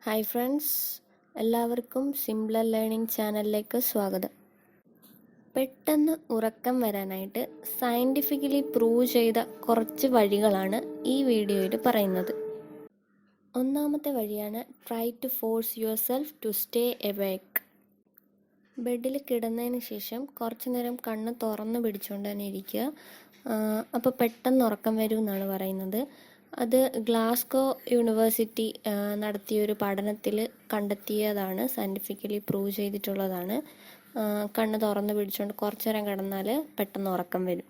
Hi friends, എല്ലാവർക്കും simple learning ചാനലിലേക്ക് സ്വാഗതം. പെട്ടെന്ന് ഉറക്കം വരാനായിട്ട് സയൻറ്റിഫിക്കലി പ്രൂവ് ചെയ്ത കുറച്ച് വഴികളാണ് ഈ വീഡിയോയിൽ പറയുന്നത്. ഒന്നാമത്തെ വഴിയാണ് try to force yourself to stay awake. ബെഡിൽ കിടന്നതിന് ശേഷം കുറച്ച് നേരം കണ്ണ് തുറന്ന് പിടിച്ചുകൊണ്ട് തന്നെ ഇരിക്കുക. അപ്പോൾ പെട്ടെന്ന് ഉറക്കം വരും എന്നാണ് പറയുന്നത്. അത് ഗ്ലാസ്ഗോ യൂണിവേഴ്സിറ്റി നടത്തിയൊരു പഠനത്തിൽ കണ്ടെത്തിയതാണ്, സയൻറ്റിഫിക്കലി പ്രൂവ് ചെയ്തിട്ടുള്ളതാണ്. കണ്ണ് തുറന്ന് പിടിച്ചുകൊണ്ട് കുറച്ച് നേരം കിടന്നാൽ പെട്ടെന്ന് ഉറക്കം വരും.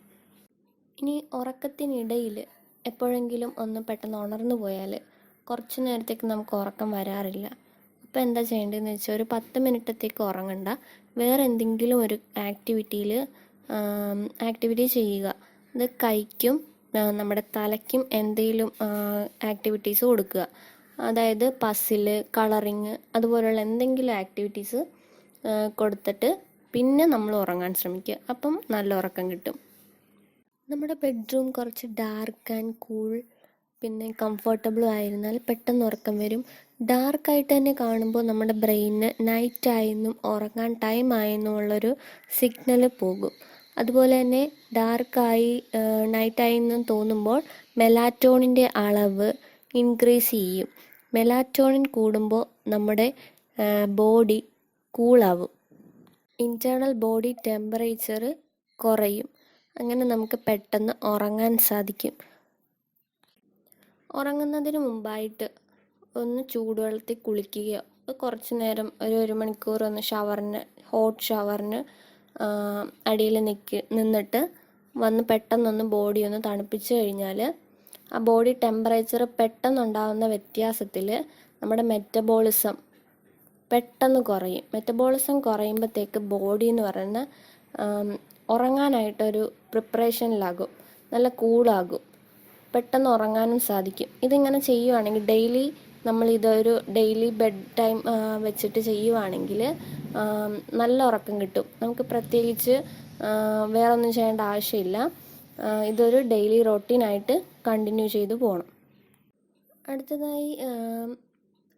ഇനി ഉറക്കത്തിനിടയിൽ എപ്പോഴെങ്കിലും ഒന്ന് പെട്ടെന്ന് ഉണർന്നു പോയാൽ കുറച്ച് നേരത്തേക്ക് നമുക്ക് ഉറക്കം വരാറില്ല. അപ്പോൾ എന്താ ചെയ്യേണ്ടതെന്ന് വെച്ചാൽ ഒരു 10 മിനിറ്റത്തേക്ക് ഉറങ്ങണ്ട, വേറെ എന്തെങ്കിലും ഒരു ആക്ടിവിറ്റി ചെയ്യുക. ഇത് കൈക്കും നമ്മുടെ തലയ്ക്കും എന്തെങ്കിലും ആക്ടിവിറ്റീസ് കൊടുക്കുക. അതായത് പസില്, കളറിങ് അതുപോലുള്ള എന്തെങ്കിലും ആക്ടിവിറ്റീസ് കൊടുത്തിട്ട് പിന്നെ നമ്മൾ ഉറങ്ങാൻ ശ്രമിക്കുക. അപ്പം നല്ല ഉറക്കം കിട്ടും. നമ്മുടെ ബെഡ്റൂം കുറച്ച് ഡാർക്ക് ആൻഡ് കൂൾ പിന്നെ കംഫർട്ടബിളും ആയിരുന്നാൽ പെട്ടെന്ന് ഉറക്കം വരും. ഡാർക്കായിട്ട് തന്നെ കാണുമ്പോൾ നമ്മുടെ ബ്രെയിനിന് നൈറ്റ് ആയെന്നും ഉറങ്ങാൻ ടൈം ആയെന്നും ഉള്ളൊരു സിഗ്നൽ പോകും. അതുപോലെ തന്നെ ഡാർക്കായി നൈറ്റായി എന്നും തോന്നുമ്പോൾ മെലാറ്റോണിൻ്റെ അളവ് ഇൻക്രീസ് ചെയ്യും. മെലാറ്റോണിൻ കൂടുമ്പോൾ നമ്മുടെ ബോഡി കൂളാവും, ഇൻറ്റേർണൽ ബോഡി ടെമ്പറേച്ചർ കുറയും. അങ്ങനെ നമുക്ക് പെട്ടെന്ന് ഉറങ്ങാൻ സാധിക്കും. ഉറങ്ങുന്നതിന് മുമ്പായിട്ട് ഒന്ന് ചൂടുവെള്ളത്തിൽ കുളിക്കുകയോ കുറച്ച് നേരം ഒരു മണിക്കൂർ ഒന്ന് ഹോട്ട് ഷവറിന് അടിയിൽ നിന്നിട്ട് വന്ന് പെട്ടെന്നൊന്ന് ബോഡി ഒന്ന് തണുപ്പിച്ച് കഴിഞ്ഞാൽ ആ ബോഡി ടെമ്പറേച്ചർ പെട്ടെന്നുണ്ടാകുന്ന വ്യത്യാസത്തിൽ നമ്മുടെ മെറ്റബോളിസം പെട്ടെന്ന് കുറയും. മെറ്റബോളിസം കുറയുമ്പോഴത്തേക്ക് ബോഡി എന്ന് പറയുന്ന ഉറങ്ങാനായിട്ടൊരു പ്രിപ്പറേഷനിലാകും, നല്ല കൂളാകും, പെട്ടെന്ന് ഉറങ്ങാനും സാധിക്കും. ഇതിങ്ങനെ ചെയ്യുവാണെങ്കിൽ ഇതൊരു ഡെയിലി ബെഡ് ടൈം വെച്ചിട്ട് ചെയ്യുവാണെങ്കിൽ നല്ല ഉറക്കം കിട്ടും. നമുക്ക് പ്രത്യേകിച്ച് വേറെ ഒന്നും ചെയ്യേണ്ട ആവശ്യമില്ല. ഇതൊരു ഡെയിലി റൊട്ടീനായിട്ട് കണ്ടിന്യൂ ചെയ്തു പോകണം. അടുത്തതായി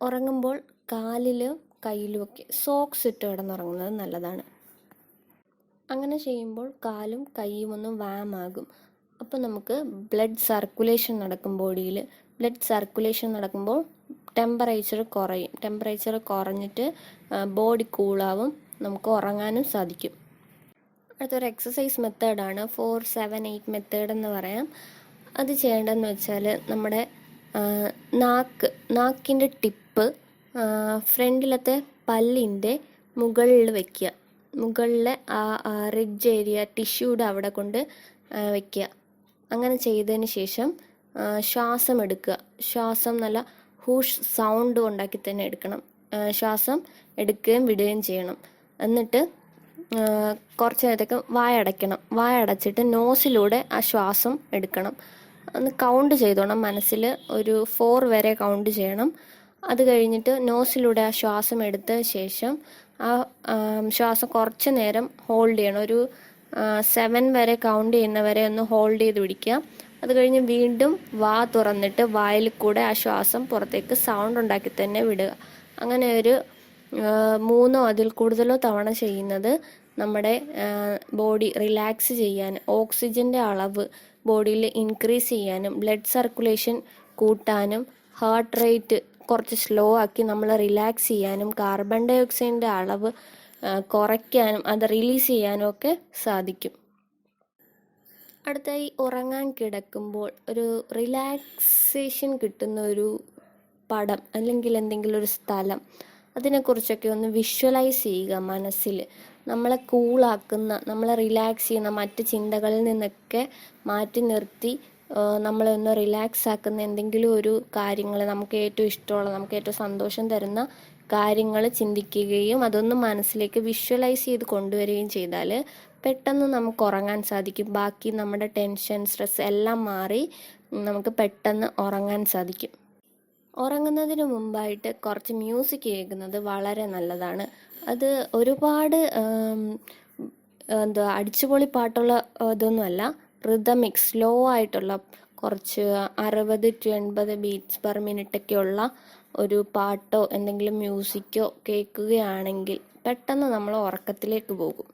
ഉറങ്ങുമ്പോൾ കാലിലും കയ്യിലുമൊക്കെ സോക്സ് ഇട്ട് കിടന്നുറങ്ങുന്നത് നല്ലതാണ്. അങ്ങനെ ചെയ്യുമ്പോൾ കാലും കൈയും ഒന്ന് വാമാകും. അപ്പോൾ നമുക്ക് ബ്ലഡ് സർക്കുലേഷൻ നടക്കും. ബോഡിയിൽ ബ്ലഡ് സർക്കുലേഷൻ നടക്കുമ്പോൾ ടെമ്പറേച്ചർ കുറയും. ടെമ്പറേച്ചർ കുറഞ്ഞിട്ട് ബോഡി കൂളാവും, നമുക്ക് ഉറങ്ങാനും സാധിക്കും. അടുത്തൊരു എക്സസൈസ് മെത്തേഡാണ് 4-7-8 മെത്തേഡ് എന്ന് പറയാം. അത് ചെയ്യേണ്ടതെന്ന് വെച്ചാൽ നമ്മുടെ നാക്കിൻ്റെ ടിപ്പ് ഫ്രണ്ടിലത്തെ പല്ലിൻ്റെ മുകളിൽ വയ്ക്കുക. മുകളിലെ ആ റിഡ്ജ് ഏരിയ ടിഷ്യൂടെ അവിടെ കൊണ്ട് വയ്ക്കുക. അങ്ങനെ ചെയ്തതിന് ശേഷം ശ്വാസം എടുക്കുക. ശ്വാസം നല്ല ഹൂഷ് സൗണ്ട് ഉണ്ടാക്കി തന്നെ എടുക്കണം. ശ്വാസം എടുക്കുകയും വിടുകയും ചെയ്യണം. എന്നിട്ട് കുറച്ച് നേരത്തേക്ക് വായടച്ചിട്ട് നോസിലൂടെ ആ ശ്വാസം എടുക്കണം. ഒന്ന് കൗണ്ട് ചെയ്തോണം. മനസ്സിൽ ഒരു 4 വരെ കൗണ്ട് ചെയ്യണം. അത് കഴിഞ്ഞിട്ട് നോസിലൂടെ ആ ശ്വാസം എടുത്ത ശേഷം ആ ശ്വാസം കുറച്ച് നേരം ഹോൾഡ് ചെയ്യണം. ഒരു 7 വരെ കൗണ്ട് ചെയ്യുന്നവരെ ഒന്ന് ഹോൾഡ് ചെയ്ത് പിടിക്കുക. അത് കഴിഞ്ഞ് വീണ്ടും വാ തുറന്നിട്ട് വായിൽ കൂടെ ആ ശ്വാസം പുറത്തേക്ക് സൗണ്ട് ഉണ്ടാക്കി തന്നെ വിടുക. അങ്ങനെ ഒരു 3 അതിൽ കൂടുതലോ തവണ ചെയ്യുന്നത് നമ്മുടെ ബോഡി റിലാക്സ് ചെയ്യാൻ, ഓക്സിജൻ്റെ അളവ് ബോഡിയിൽ ഇൻക്രീസ് ചെയ്യാനും, ബ്ലഡ് സർക്കുലേഷൻ കൂട്ടാനും, ഹാർട്ട് റേറ്റ് കുറച്ച് സ്ലോ ആക്കി നമ്മൾ റിലാക്സ് ചെയ്യാനും, കാർബൺ ഡൈ ഓക്സൈഡിൻ്റെ അളവ് കുറയ്ക്കാനും അത് റിലീസ് ചെയ്യാനും ഒക്കെ സാധിക്കും. അടുത്തായി ഉറങ്ങാൻ കിടക്കുമ്പോൾ ഒരു റിലാക്സേഷൻ കിട്ടുന്ന ഒരു പടം അല്ലെങ്കിൽ എന്തെങ്കിലും ഒരു സ്ഥലം, അതിനെക്കുറിച്ചൊക്കെ ഒന്ന് വിഷ്വലൈസ് ചെയ്യുക മനസ്സിൽ. നമ്മളെ കൂളാക്കുന്ന, നമ്മളെ റിലാക്സ് ചെയ്യുന്ന, മറ്റ് ചിന്തകളിൽ നിന്നൊക്കെ മാറ്റി നിർത്തി നമ്മളെ ഒന്ന് റിലാക്സ് ആക്കുന്ന എന്തെങ്കിലും ഒരു കാര്യങ്ങൾ, നമുക്ക് ഏറ്റവും ഇഷ്ടമുള്ള, നമുക്ക് ഏറ്റവും സന്തോഷം തരുന്ന കാര്യങ്ങൾ ചിന്തിക്കുകയും അതൊന്ന് മനസ്സിലേക്ക് വിഷ്വലൈസ് ചെയ്ത് കൊണ്ടുവരികയും ചെയ്താൽ പെട്ടെന്ന് നമുക്ക് ഉറങ്ങാൻ സാധിക്കും. ബാക്കി നമ്മുടെ ടെൻഷൻ, സ്ട്രെസ് എല്ലാം മാറി നമുക്ക് പെട്ടെന്ന് ഉറങ്ങാൻ സാധിക്കും. ഉറങ്ങുന്നതിന് മുമ്പായിട്ട് കുറച്ച് മ്യൂസിക് കേൾക്കുന്നത് വളരെ നല്ലതാണ്. അത് ഒരുപാട് അടിച്ചുപൊളി പാട്ടുള്ള ഇതൊന്നുമല്ല, റിതമിക് സ്ലോ ആയിട്ടുള്ള കുറച്ച് 60 to 80 ബീറ്റ്സ് പെർ മിനിറ്റൊക്കെയുള്ള ഒരു പാട്ടോ എന്തെങ്കിലും മ്യൂസിക്കോ കേൾക്കുകയാണെങ്കിൽ പെട്ടെന്ന് നമ്മൾ ഉറക്കത്തിലേക്ക് പോകും.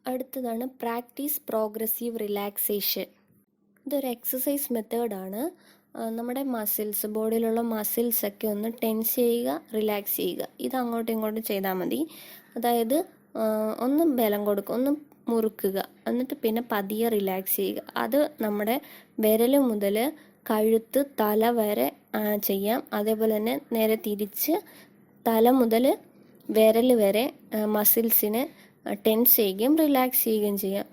അടുത്തതാണ് പ്രാക്ടീസ് പ്രോഗ്രസീവ് റിലാക്സേഷൻ. ഇതൊരു എക്സസൈസ് മെത്തേഡാണ്. നമ്മുടെ മസിൽസ്, ബോഡിയിലുള്ള മസിൽസൊക്കെ ഒന്ന് ടെൻസ് ചെയ്യുക, റിലാക്സ് ചെയ്യുക. ഇത് അങ്ങോട്ടും ഇങ്ങോട്ടും ചെയ്താൽ മതി. അതായത് ഒന്ന് ബലം കൊടുക്കുക, ഒന്ന് മുറുക്കുക, എന്നിട്ട് പിന്നെ പതിയെ റിലാക്സ് ചെയ്യുക. അത് നമ്മുടെ വിരൽ മുതൽ കഴുത്ത്, തല വരെ ചെയ്യാം. അതേപോലെ തന്നെ നേരെ തിരിച്ച് തല മുതൽ വിരൽ വരെ മസിൽസിനെ ടെൻസ് ചെയ്യുകയും റിലാക്സ് ചെയ്യുകയും ചെയ്യാം.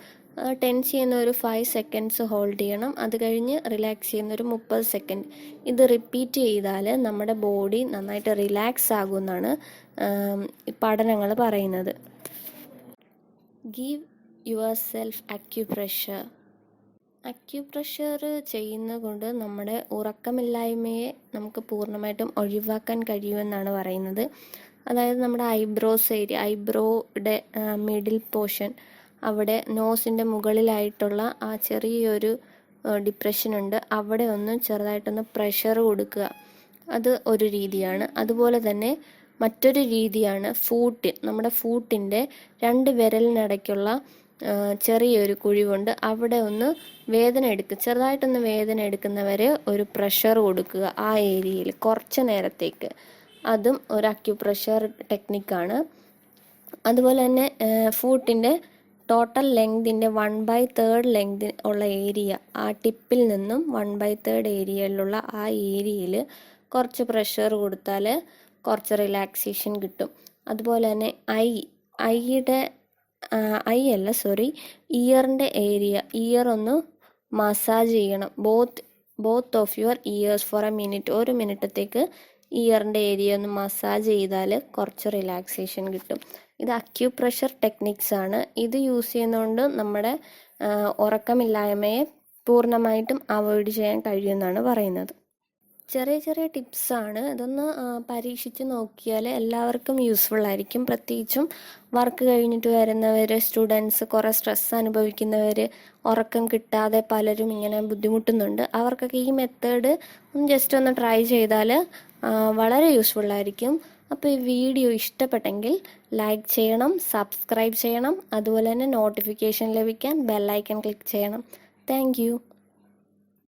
ടെൻസ് ചെയ്യുന്ന ഒരു 5 seconds ഹോൾഡ് ചെയ്യണം. അത് കഴിഞ്ഞ് റിലാക്സ് ചെയ്യുന്ന ഒരു 30 seconds. ഇത് റിപ്പീറ്റ് ചെയ്താൽ നമ്മുടെ ബോഡി നന്നായിട്ട് റിലാക്സ് ആകുമെന്നാണ് പഠനങ്ങൾ പറയുന്നത്. Give your self acupressure. Acupressure ചെയ്യുന്നത് കൊണ്ട് നമ്മുടെ ഉറക്കമില്ലായ്മയെ നമുക്ക് പൂർണ്ണമായിട്ടും ഒഴിവാക്കാൻ കഴിയുമെന്നാണ് പറയുന്നത്. അതായത് നമ്മുടെ ഐബ്രോസ് ഏരിയ, ഐബ്രോയുടെ മിഡിൽ പോർഷൻ, അവിടെ നോസിൻ്റെ മുകളിലായിട്ടുള്ള ആ ചെറിയൊരു ഡിപ്രഷനുണ്ട്, അവിടെ ഒന്ന് ചെറുതായിട്ടൊന്ന് പ്രഷർ കൊടുക്കുക. അത് ഒരു രീതിയാണ്. അതുപോലെ തന്നെ മറ്റൊരു രീതിയാണ് നമ്മുടെ ഫൂട്ടിൻ്റെ 2 വിരലിനിടയ്ക്കുള്ള ചെറിയൊരു കുഴിവുണ്ട്, അവിടെ ഒന്ന് ചെറുതായിട്ടൊന്ന് വേദന എടുക്കുന്നവരെ ഒരു പ്രഷർ കൊടുക്കുക ആ ഏരിയയിൽ കുറച്ച് നേരത്തേക്ക്. അതും ഒരു അക്യുപ്രഷർ ടെക്നിക്കാണ്. അതുപോലെ തന്നെ ഫൂട്ടിൻ്റെ ടോട്ടൽ ലെങ്തിൻ്റെ 1/3 ലെങ്ത് ഉള്ള ഏരിയ, ആ ടിപ്പിൽ നിന്നും 1/3 ഏരിയയിലുള്ള ആ ഏരിയയിൽ കുറച്ച് പ്രഷർ കൊടുത്താൽ കുറച്ച് റിലാക്സേഷൻ കിട്ടും. അതുപോലെ തന്നെ ഇയറിൻ്റെ ഏരിയ, ഇയർ ഒന്ന് മസാജ് ചെയ്യണം. Both of your ears for a minute. 1 മിനിറ്റത്തേക്ക് ഇയറിൻ്റെ ഏരിയ ഒന്ന് മസാജ് ചെയ്താൽ കുറച്ച് റിലാക്സേഷൻ കിട്ടും. ഇത് അക്യുപ്രഷർ ടെക്നിക്സ് ആണ്. ഇത് യൂസ് ചെയ്യുന്നതുകൊണ്ട് നമ്മുടെ ഉറക്കമില്ലായ്മയെ പൂർണ്ണമായിട്ടും അവോയ്ഡ് ചെയ്യാൻ കഴിയുമെന്നാണ് പറയുന്നത്. ചെറിയ ചെറിയ ടിപ്സാണ്. ഇതൊന്ന് പരീക്ഷിച്ച് നോക്കിയാൽ എല്ലാവർക്കും യൂസ്ഫുൾ ആയിരിക്കും. പ്രത്യേകിച്ചും വർക്ക് കഴിഞ്ഞിട്ട് വരുന്നവർ, സ്റ്റുഡൻസ്, കുറേ സ്ട്രെസ് അനുഭവിക്കുന്നവർ, ഉറക്കം കിട്ടാതെ പലരും ഇങ്ങനെ ബുദ്ധിമുട്ടുന്നുണ്ട്. അവർക്കൊക്കെ ഈ മെത്തേഡ് ജസ്റ്റ് ഒന്ന് ട്രൈ ചെയ്താൽ വളരെ യൂസ്ഫുൾ ആയിരിക്കും. അപ്പോൾ ഈ വീഡിയോ ഇഷ്ടപ്പെട്ടെങ്കിൽ ലൈക്ക് ചെയ്യണം, സബ്സ്ക്രൈബ് ചെയ്യണം. അതുപോലെ തന്നെ നോട്ടിഫിക്കേഷൻ ലഭിക്കാൻ ബെല്ലൈക്കൺ ക്ലിക്ക് ചെയ്യണം. താങ്ക്